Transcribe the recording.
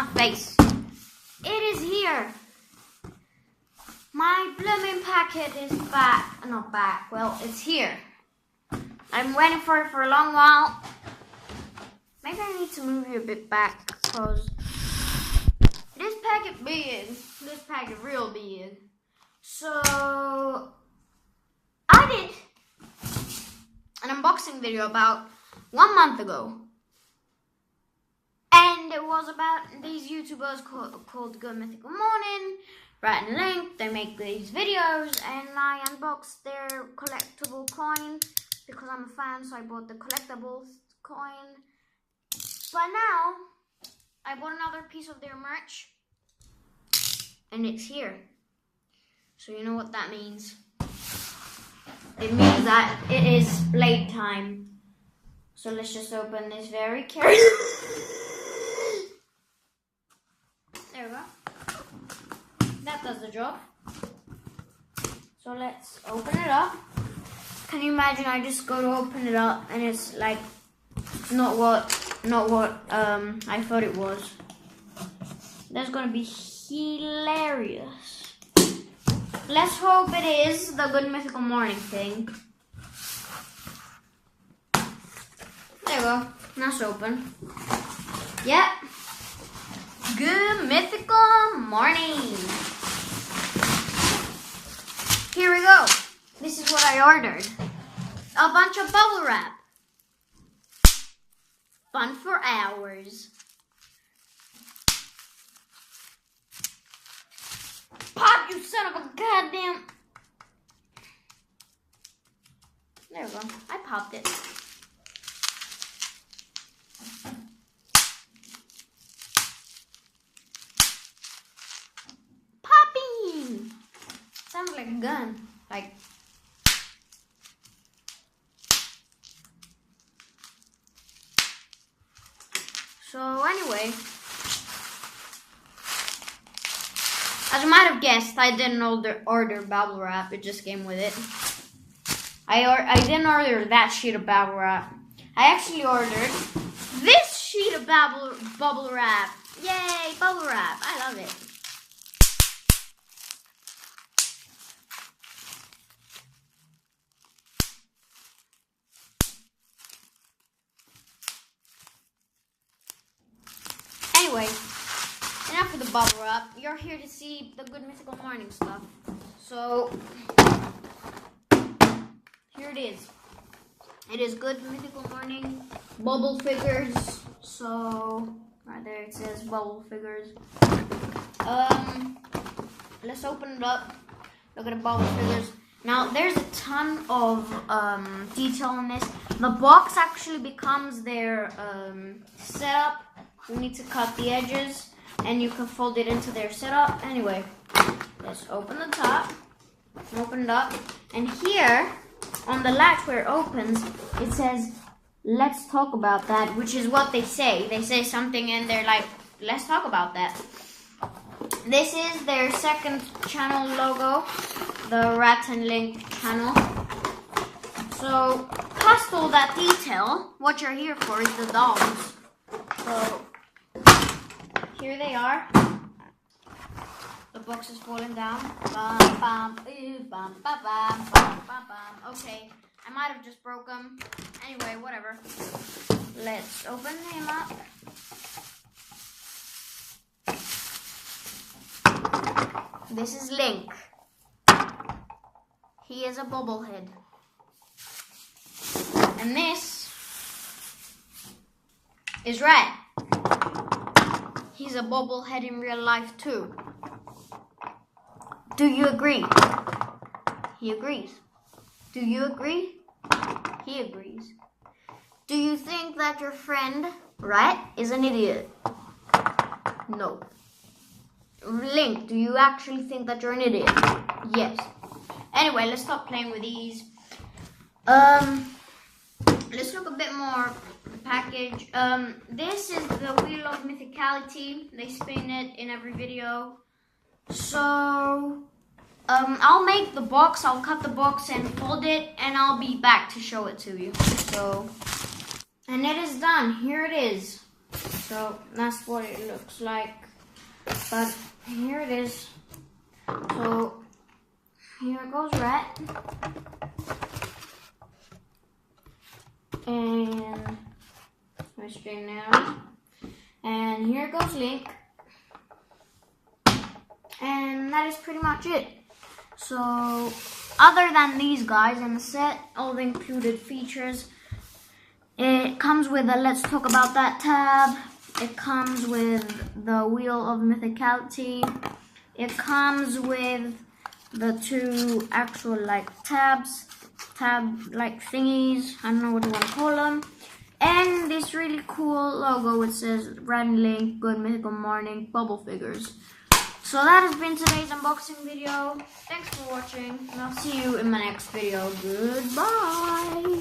my face. It is here. My blooming packet is back. Not back. Well, it's here. I'm waiting for it for a long while. Maybe I need to move you a bit back because this packet big. This packet real big. So I did an unboxing video about 1 month ago. And it was about these YouTubers called Good Mythical Morning, Brett and Link. They make these videos and I unboxed their collectible coin because I'm a fan, so I bought the collectibles coin. But now, I bought another piece of their merch and it's here. So you know what that means. It means that it is playtime. So let's just open this very carefully. There we go. That does the job. So let's open it up. Can you imagine I just go to open it up and it's like not what I thought it was. That's gonna be hilarious. Let's hope it is the Good Mythical Morning thing. There we go. Now it's open. Yep. Good Mythical Morning. Here we go. This is what I ordered. A bunch of bubble wrap. Fun for hours. Pop, you son of a goddamn... There we go. I popped it. Popping! Sounds like a gun. Like... So anyway, as you might have guessed, I didn't order bubble wrap. It just came with it. I didn't order that sheet of bubble wrap. I actually ordered this sheet of bubble wrap. Yay, bubble wrap! I love it. Anyway, enough with the bubble wrap. You're here to see the Good Mythical Morning stuff. So, here it is. It is Good Mythical Morning bubble figures. So, right there it says bubble figures. Let's open it up. Look at the bubble figures. Now, there's a ton of detail in this. The box actually becomes their setup. You need to cut the edges and you can fold it into their setup. Anyway, let's open the top, open it up, and here on the latch where it opens, it says, let's talk about that, which is what they say. They say something and they're like, let's talk about that. This is their second channel logo, the Rat and Link channel. So, past all that detail, what you're here for is the dolls. So, here they are. The box is falling down. Bum, bum, bum, bum, bum, bum, bum, bum. Okay, I might have just broke them. Anyway, whatever. Let's open him up. This is Link. He is a bobblehead. And this is Rat. He's a bobblehead in real life too. Do you agree? He agrees. Do you agree? He agrees. Do you think that your friend, Rat, is an idiot? No. Link, do you actually think that you're an idiot? Yes. Anyway, let's stop playing with these. Let's look a bit more package. This is the Wheel of Mythicality. They spin it in every video. So, I'll make the box, I'll cut the box and fold it, and I'll be back to show it to you. So, and it is done. Here it is. So that's what it looks like. But here it is. So here goes Red. And let me straighten it out. And here goes Link. And that is pretty much it. So other than these guys in the set, all the included features, it comes with a Let's Talk About That tab. It comes with the Wheel of Mythicality. It comes with the two actual like tab like thingies. I don't know what you want to call them. And this really cool logo which says Red and Link, Good Mythical Morning, Bubble Figures. So that has been today's unboxing video. Thanks for watching, and I'll see you in my next video. Goodbye!